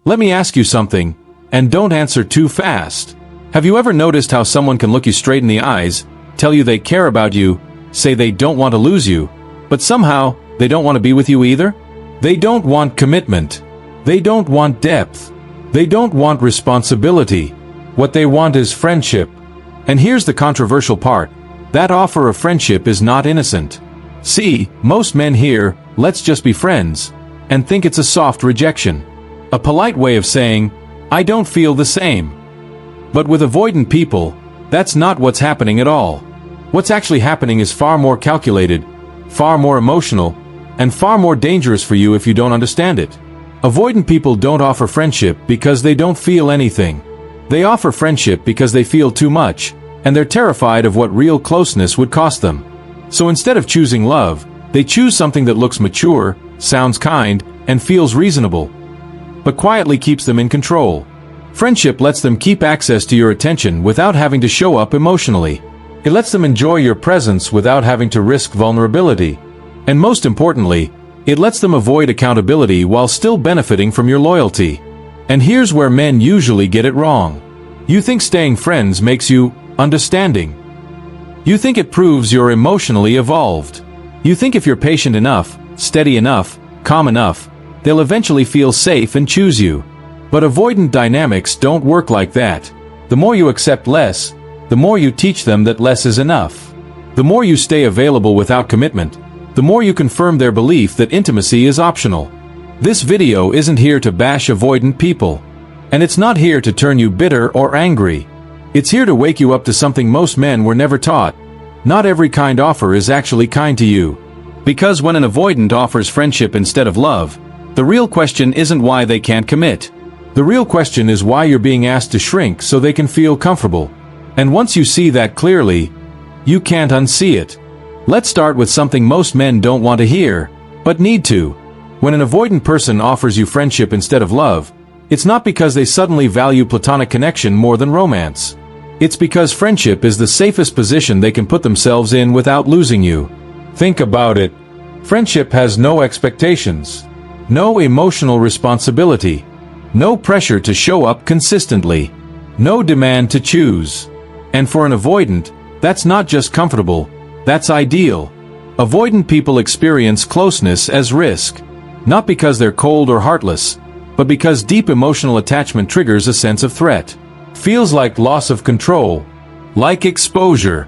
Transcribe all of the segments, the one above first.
Let me ask you something, and don't answer too fast. Have you ever noticed how someone can look you straight in the eyes, tell you they care about you, say they don't want to lose you, but somehow, they don't want to be with you either? They don't want commitment. They don't want depth. They don't want responsibility. What they want is friendship. And here's the controversial part. That offer of friendship is not innocent. See, most men hear, "Let's just be friends," and think it's a soft rejection. A polite way of saying, "I don't feel the same." But with avoidant people, that's not what's happening at all. What's actually happening is far more calculated, far more emotional, and far more dangerous for you if you don't understand it. Avoidant people don't offer friendship because they don't feel anything. They offer friendship because they feel too much, and they're terrified of what real closeness would cost them. So instead of choosing love, they choose something that looks mature, sounds kind, and feels reasonable, but quietly keeps them in control. Friendship lets them keep access to your attention without having to show up emotionally. It lets them enjoy your presence without having to risk vulnerability. And most importantly, it lets them avoid accountability while still benefiting from your loyalty. And here's where men usually get it wrong. You think staying friends makes you understanding. You think it proves you're emotionally evolved. You think if you're patient enough, steady enough, calm enough, they'll eventually feel safe and choose you. But avoidant dynamics don't work like that. The more you accept less, the more you teach them that less is enough. The more you stay available without commitment, the more you confirm their belief that intimacy is optional. This video isn't here to bash avoidant people. And it's not here to turn you bitter or angry. It's here to wake you up to something most men were never taught. Not every kind offer is actually kind to you. Because when an avoidant offers friendship instead of love, the real question isn't why they can't commit. The real question is why you're being asked to shrink so they can feel comfortable. And once you see that clearly, you can't unsee it. Let's start with something most men don't want to hear, but need to. When an avoidant person offers you friendship instead of love, it's not because they suddenly value platonic connection more than romance. It's because friendship is the safest position they can put themselves in without losing you. Think about it. Friendship has no expectations, no emotional responsibility, no pressure to show up consistently, no demand to choose. And for an avoidant, that's not just comfortable, that's ideal. Avoidant people experience closeness as risk, not because they're cold or heartless, but because deep emotional attachment triggers a sense of threat. Feels like loss of control, like exposure,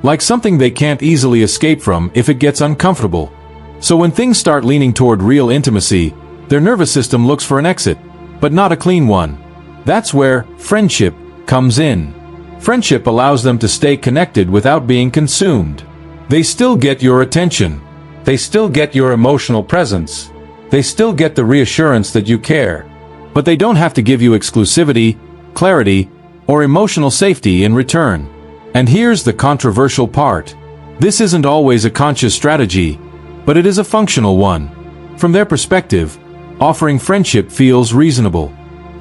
like something they can't easily escape from if it gets uncomfortable. So when things start leaning toward real intimacy, their nervous system looks for an exit, but not a clean one. That's where friendship comes in. Friendship allows them to stay connected without being consumed. They still get your attention. They still get your emotional presence. They still get the reassurance that you care. But they don't have to give you exclusivity, clarity, or emotional safety in return. And here's the controversial part. This isn't always a conscious strategy, but it is a functional one. From their perspective, offering friendship feels reasonable.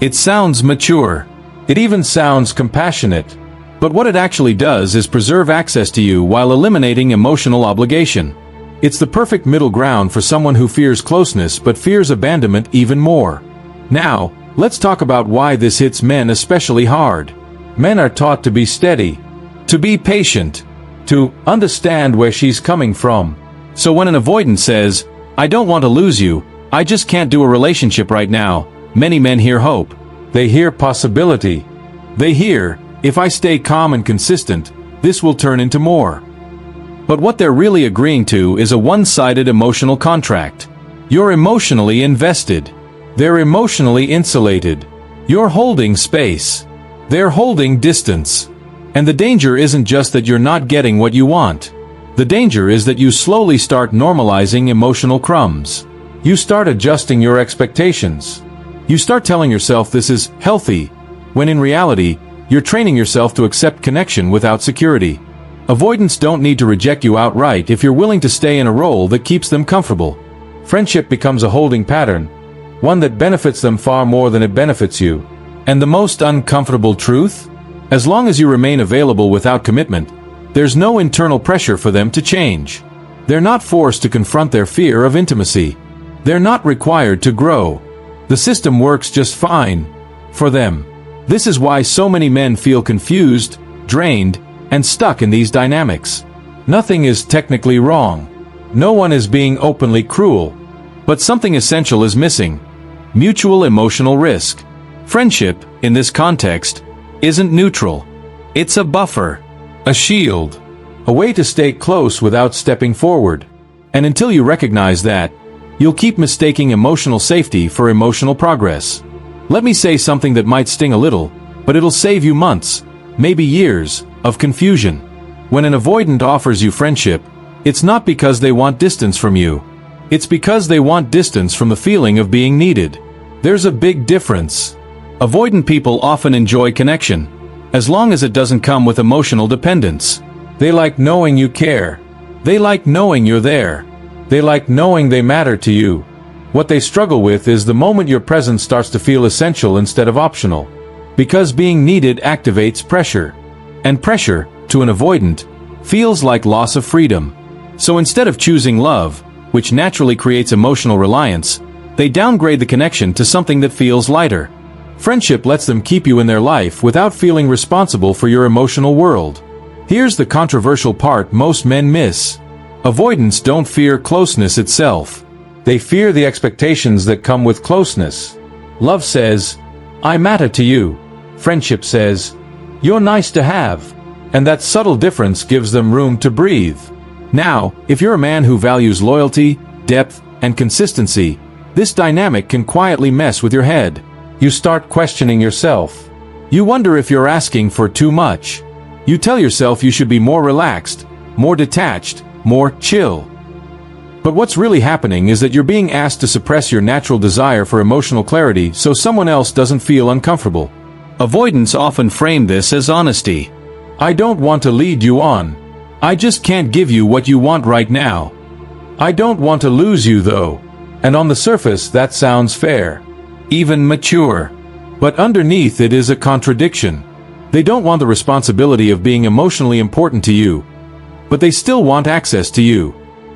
It sounds mature. It even sounds compassionate. But what it actually does is preserve access to you while eliminating emotional obligation. It's the perfect middle ground for someone who fears closeness but fears abandonment even more. Now, let's talk about why this hits men especially hard. Men are taught to be steady, to be patient, to understand where she's coming from. So when an avoidant says, "I don't want to lose you, I just can't do a relationship right now," many men hear hope. They hear possibility. They hear, "If I stay calm and consistent, this will turn into more." But what they're really agreeing to is a one-sided emotional contract. You're emotionally invested. They're emotionally insulated. You're holding space. They're holding distance. And the danger isn't just that you're not getting what you want. The danger is that you slowly start normalizing emotional crumbs. You start adjusting your expectations. You start telling yourself this is healthy, when in reality, you're training yourself to accept connection without security. Avoidants don't need to reject you outright if you're willing to stay in a role that keeps them comfortable. Friendship becomes a holding pattern, one that benefits them far more than it benefits you. And the most uncomfortable truth? As long as you remain available without commitment, there's no internal pressure for them to change. They're not forced to confront their fear of intimacy. They're not required to grow. The The system works just fine. For them. This is why so many men feel confused, drained, and stuck in these dynamics. Nothing is technically wrong. No one is being openly cruel. But something essential is missing. Mutual emotional risk. Friendship, in this context, isn't neutral. It's a buffer. A shield. A way to stay close without stepping forward. And until you recognize that, you'll keep mistaking emotional safety for emotional progress. Let me say something that might sting a little, but it'll save you months, maybe years, of confusion. When an avoidant offers you friendship, it's not because they want distance from you. It's because they want distance from the feeling of being needed. There's a big difference. Avoidant people often enjoy connection, as long as it doesn't come with emotional dependence. They like knowing you care. They like knowing you're there. They like knowing they matter to you. What they struggle with is the moment your presence starts to feel essential instead of optional. Because being needed activates pressure. And pressure, to an avoidant, feels like loss of freedom. So instead of choosing love, which naturally creates emotional reliance, they downgrade the connection to something that feels lighter. Friendship lets them keep you in their life without feeling responsible for your emotional world. Here's the controversial part most men miss. Avoidants don't fear closeness itself. They fear the expectations that come with closeness. Love says, I matter to you. Friendship says, you're nice to have. And that subtle difference gives them room to breathe. Now, if you're a man who values loyalty, depth, and consistency, this dynamic can quietly mess with your head. You start questioning yourself. You wonder if you're asking for too much. You tell yourself you should be more relaxed, more detached, more chill. But what's really happening is that you're being asked to suppress your natural desire for emotional clarity so someone else doesn't feel uncomfortable. Avoidants often frame this as honesty. I don't want to lead you on. I just can't give you what you want right now. I don't want to lose you though. And on the surface that sounds fair. Even mature. But underneath it is a contradiction. They don't want the responsibility of being emotionally important to you. But they still want access to you.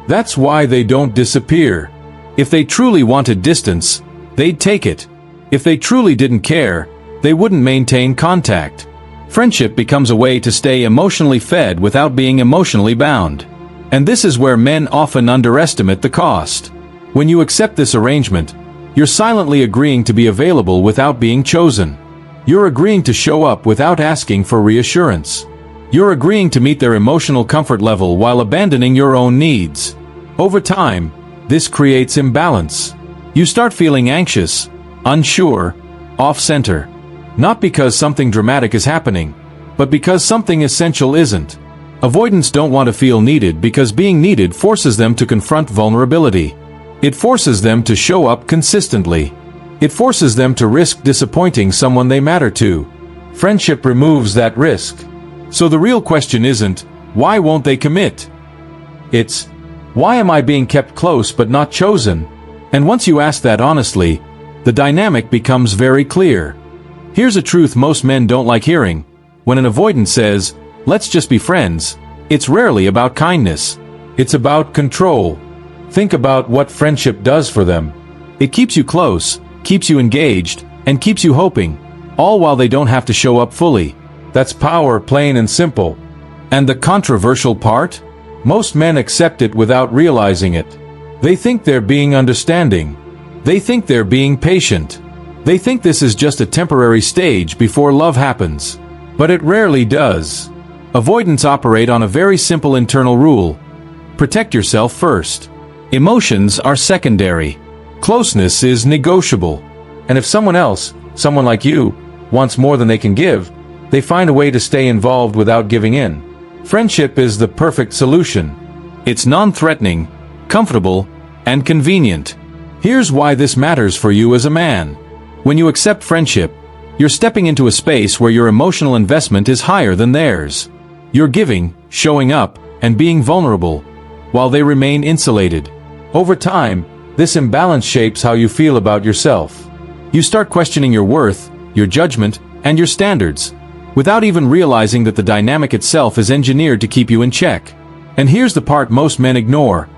That's why they don't disappear. If they truly wanted distance, they'd take it. If they truly didn't care, they wouldn't maintain contact. Friendship becomes a way to stay emotionally fed without being emotionally bound. And this is where men often underestimate the cost. When you accept this arrangement, you're silently agreeing to be available without being chosen. You're agreeing to show up without asking for reassurance. You're agreeing to meet their emotional comfort level while abandoning your own needs. Over time, this creates imbalance. You start feeling anxious, unsure, off-center. Not because something dramatic is happening, but because something essential isn't. Avoidants don't want to feel needed because being needed forces them to confront vulnerability. It forces them to show up consistently. It forces them to risk disappointing someone they matter to. Friendship removes that risk. So the real question isn't, why won't they commit? It's, why am I being kept close but not chosen? And once you ask that honestly, the dynamic becomes very clear. Here's a truth most men don't like hearing. When an avoidant says, let's just be friends, it's rarely about kindness. It's about control. Think about what friendship does for them. It keeps you close, keeps you engaged, and keeps you hoping, all while they don't have to show up fully. That's power, plain and simple. And the controversial part? Most men accept it without realizing it. They think they're being understanding. They think they're being patient. They think this is just a temporary stage before love happens. But it rarely does. Avoidants operate on a very simple internal rule. Protect yourself first. Emotions are secondary. Closeness is negotiable. And if someone else, someone like you, wants more than they can give, they find a way to stay involved without giving in. Friendship is the perfect solution. It's non-threatening, comfortable, and convenient. Here's why this matters for you as a man. When you accept friendship, you're stepping into a space where your emotional investment is higher than theirs. You're giving, showing up, and being vulnerable, while they remain insulated. Over time, this imbalance shapes how you feel about yourself. You start questioning your worth, your judgment, and your standards, without even realizing that the dynamic itself is engineered to keep you in check. And here's the part most men ignore.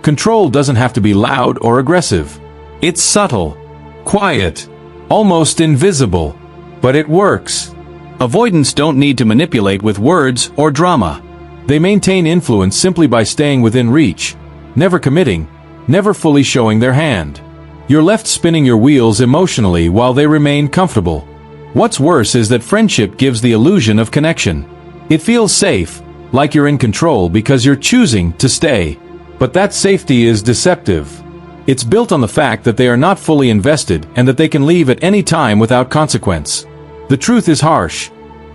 Control doesn't have to be loud or aggressive. It's subtle. quiet, almost invisible. But it works. Avoidants don't need to manipulate with words or drama. They maintain influence simply by staying within reach, never committing, never fully showing their hand. You're left spinning your wheels emotionally while they remain comfortable. What's worse is that friendship gives the illusion of connection. It feels safe, like you're in control because you're choosing to stay. But that safety is deceptive. It's built on the fact that they are not fully invested and that they can leave at any time without consequence. The truth is harsh.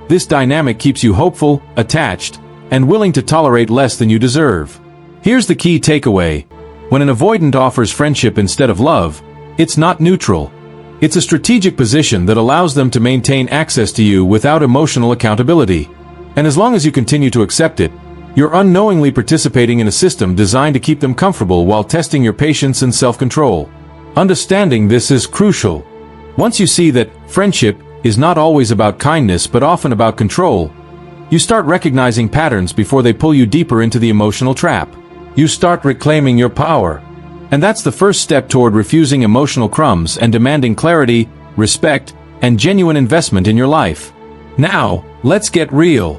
This dynamic keeps you hopeful, attached, and willing to tolerate less than you deserve. Here's the key takeaway. When an avoidant offers friendship instead of love, it's not neutral. It's a strategic position that allows them to maintain access to you without emotional accountability. And as long as you continue to accept it, you're unknowingly participating in a system designed to keep them comfortable while testing your patience and self-control. Understanding this is crucial. Once you see that friendship is not always about kindness but often about control, you start recognizing patterns before they pull you deeper into the emotional trap. You start reclaiming your power. And that's the first step toward refusing emotional crumbs and demanding clarity, respect, and genuine investment in your life. Now, let's get real.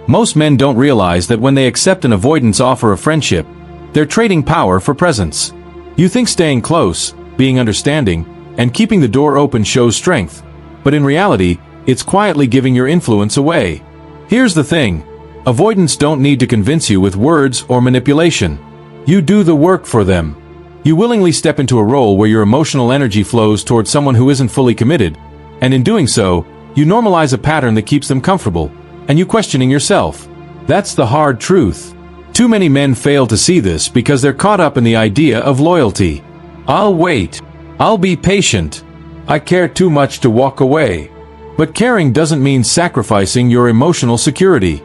Most men don't realize that when they accept an avoidance offer of friendship, they're trading power for presence. You think staying close, being understanding, and keeping the door open shows strength. But in reality, it's quietly giving your influence away. Here's the thing. Avoidants don't need to convince you with words or manipulation. You do the work for them. You willingly step into a role where your emotional energy flows toward someone who isn't fully committed, and in doing so, you normalize a pattern that keeps them comfortable, and you questioning yourself. That's the hard truth. Too many men fail to see this because they're caught up in the idea of loyalty. I'll wait. I'll be patient. I care too much to walk away. But caring doesn't mean sacrificing your emotional security.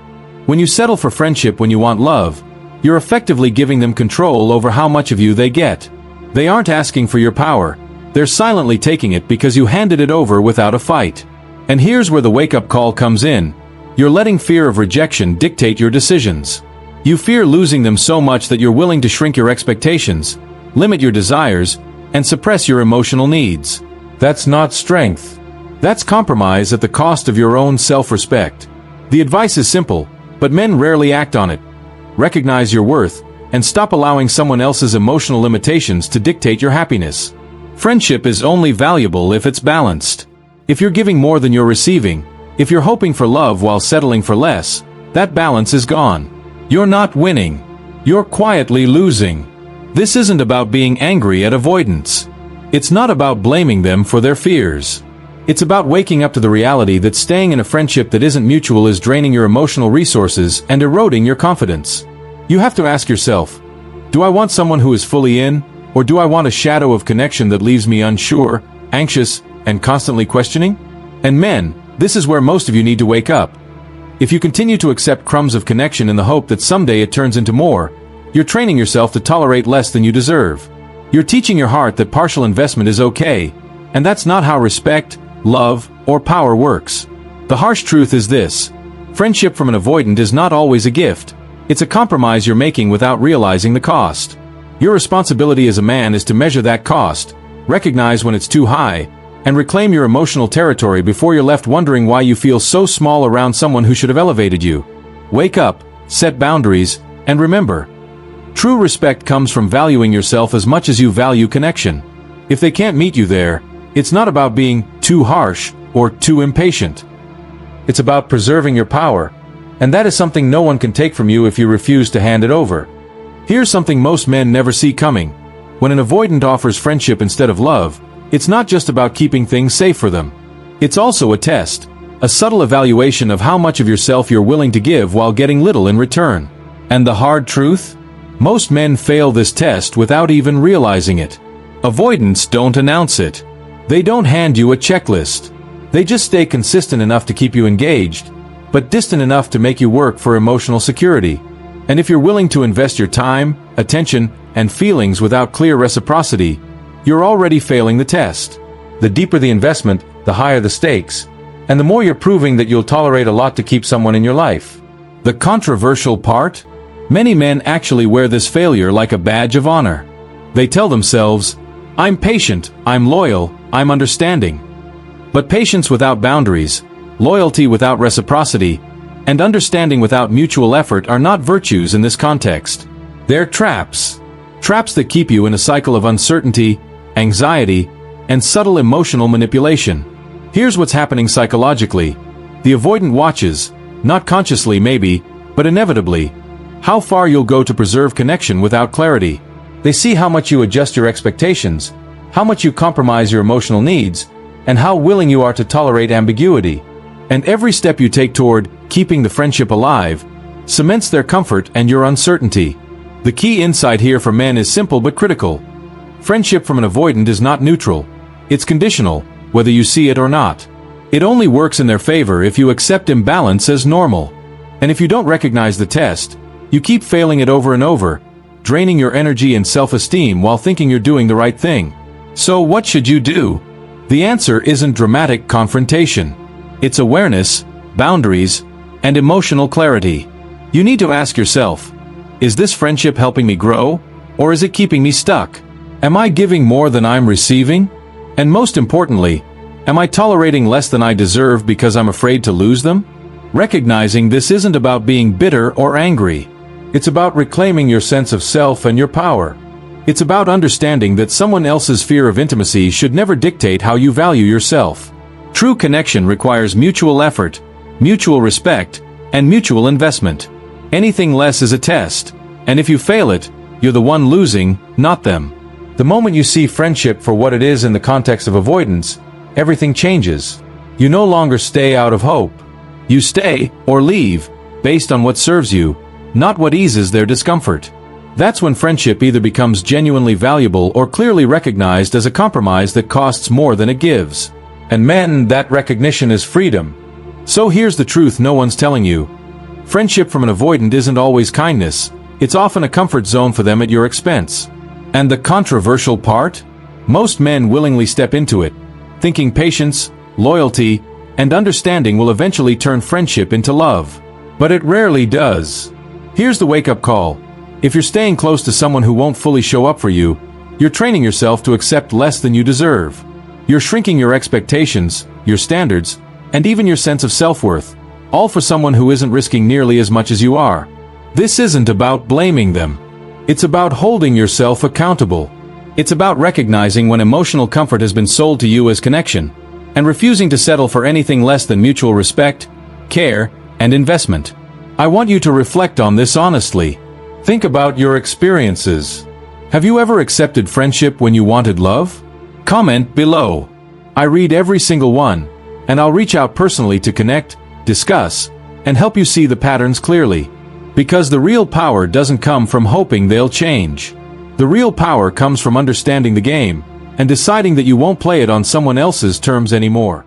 When you settle for friendship when you want love, you're effectively giving them control over how much of you they get. They aren't asking for your power. They're silently taking it because you handed it over without a fight. And here's where the wake-up call comes in. You're letting fear of rejection dictate your decisions. You fear losing them so much that you're willing to shrink your expectations, limit your desires, and suppress your emotional needs. That's not strength. That's compromise at the cost of your own self-respect. The advice is simple, but men rarely act on it. Recognize your worth, and stop allowing someone else's emotional limitations to dictate your happiness. Friendship is only valuable if it's balanced. If you're giving more than you're receiving, if you're hoping for love while settling for less, that balance is gone. You're not winning. You're quietly losing. This isn't about being angry at avoidance. It's not about blaming them for their fears. It's about waking up to the reality that staying in a friendship that isn't mutual is draining your emotional resources and eroding your confidence. You have to ask yourself, do I want someone who is fully in, or do I want a shadow of connection that leaves me unsure, anxious, and constantly questioning? And men, this is where most of you need to wake up. If you continue to accept crumbs of connection in the hope that someday it turns into more, you're training yourself to tolerate less than you deserve. You're teaching your heart that partial investment is okay, and that's not how respect, love, or power works. The harsh truth is this. Friendship from an avoidant is not always a gift. It's a compromise you're making without realizing the cost. Your responsibility as a man is to measure that cost, recognize when it's too high, and reclaim your emotional territory before you're left wondering why you feel so small around someone who should have elevated you. Wake up, set boundaries, and remember, true respect comes from valuing yourself as much as you value connection. If they can't meet you there, it's not about being too harsh or too impatient. It's about preserving your power, and that is something no one can take from you if you refuse to hand it over. Here's something most men never see coming. When an avoidant offers friendship instead of love, it's not just about keeping things safe for them. It's also a test, a subtle evaluation of how much of yourself you're willing to give while getting little in return. And the hard truth? Most men fail this test without even realizing it. Avoidants don't announce it. They don't hand you a checklist. They just stay consistent enough to keep you engaged, but distant enough to make you work for emotional security. And if you're willing to invest your time, attention, and feelings without clear reciprocity, you're already failing the test. The deeper the investment, the higher the stakes, and the more you're proving that you'll tolerate a lot to keep someone in your life. The controversial part? Many men actually wear this failure like a badge of honor. They tell themselves, I'm patient, I'm loyal, I'm understanding. But patience without boundaries, loyalty without reciprocity, and understanding without mutual effort are not virtues in this context. They're traps. Traps that keep you in a cycle of uncertainty, anxiety, and subtle emotional manipulation. Here's what's happening psychologically. The avoidant watches, not consciously maybe, but inevitably, how far you'll go to preserve connection without clarity. They see how much you adjust your expectations, how much you compromise your emotional needs, and how willing you are to tolerate ambiguity. And every step you take toward keeping the friendship alive cements their comfort and your uncertainty. The key insight here for men is simple but critical. Friendship from an avoidant is not neutral. It's conditional, whether you see it or not. It only works in their favor if you accept imbalance as normal. And if you don't recognize the test, you keep failing it over and over, draining your energy and self-esteem while thinking you're doing the right thing. So what should you do? The answer isn't dramatic confrontation. It's awareness, boundaries, and emotional clarity. You need to ask yourself, is this friendship helping me grow, or is it keeping me stuck? Am I giving more than I'm receiving? And most importantly, am I tolerating less than I deserve because I'm afraid to lose them? Recognizing this isn't about being bitter or angry. It's about reclaiming your sense of self and your power. It's about understanding that someone else's fear of intimacy should never dictate how you value yourself. True connection requires mutual effort, mutual respect, and mutual investment. Anything less is a test, and if you fail it, you're the one losing, not them. The moment you see friendship for what it is in the context of avoidance, everything changes. You no longer stay out of hope. You stay, or leave, based on what serves you, not what eases their discomfort. That's when friendship either becomes genuinely valuable or clearly recognized as a compromise that costs more than it gives. And men, that recognition is freedom. So here's the truth no one's telling you. Friendship from an avoidant isn't always kindness. It's often a comfort zone for them at your expense. And the controversial part? Most men willingly step into it, thinking patience, loyalty, and understanding will eventually turn friendship into love. But it rarely does. Here's the wake-up call. If you're staying close to someone who won't fully show up for you, you're training yourself to accept less than you deserve. You're shrinking your expectations, your standards, and even your sense of self-worth, all for someone who isn't risking nearly as much as you are. This isn't about blaming them. It's about holding yourself accountable. It's about recognizing when emotional comfort has been sold to you as connection, and refusing to settle for anything less than mutual respect, care, and investment. I want you to reflect on this honestly. Think about your experiences. Have you ever accepted friendship when you wanted love? Comment below. I read every single one, and I'll reach out personally to connect, discuss, and help you see the patterns clearly. Because the real power doesn't come from hoping they'll change. The real power comes from understanding the game, and deciding that you won't play it on someone else's terms anymore.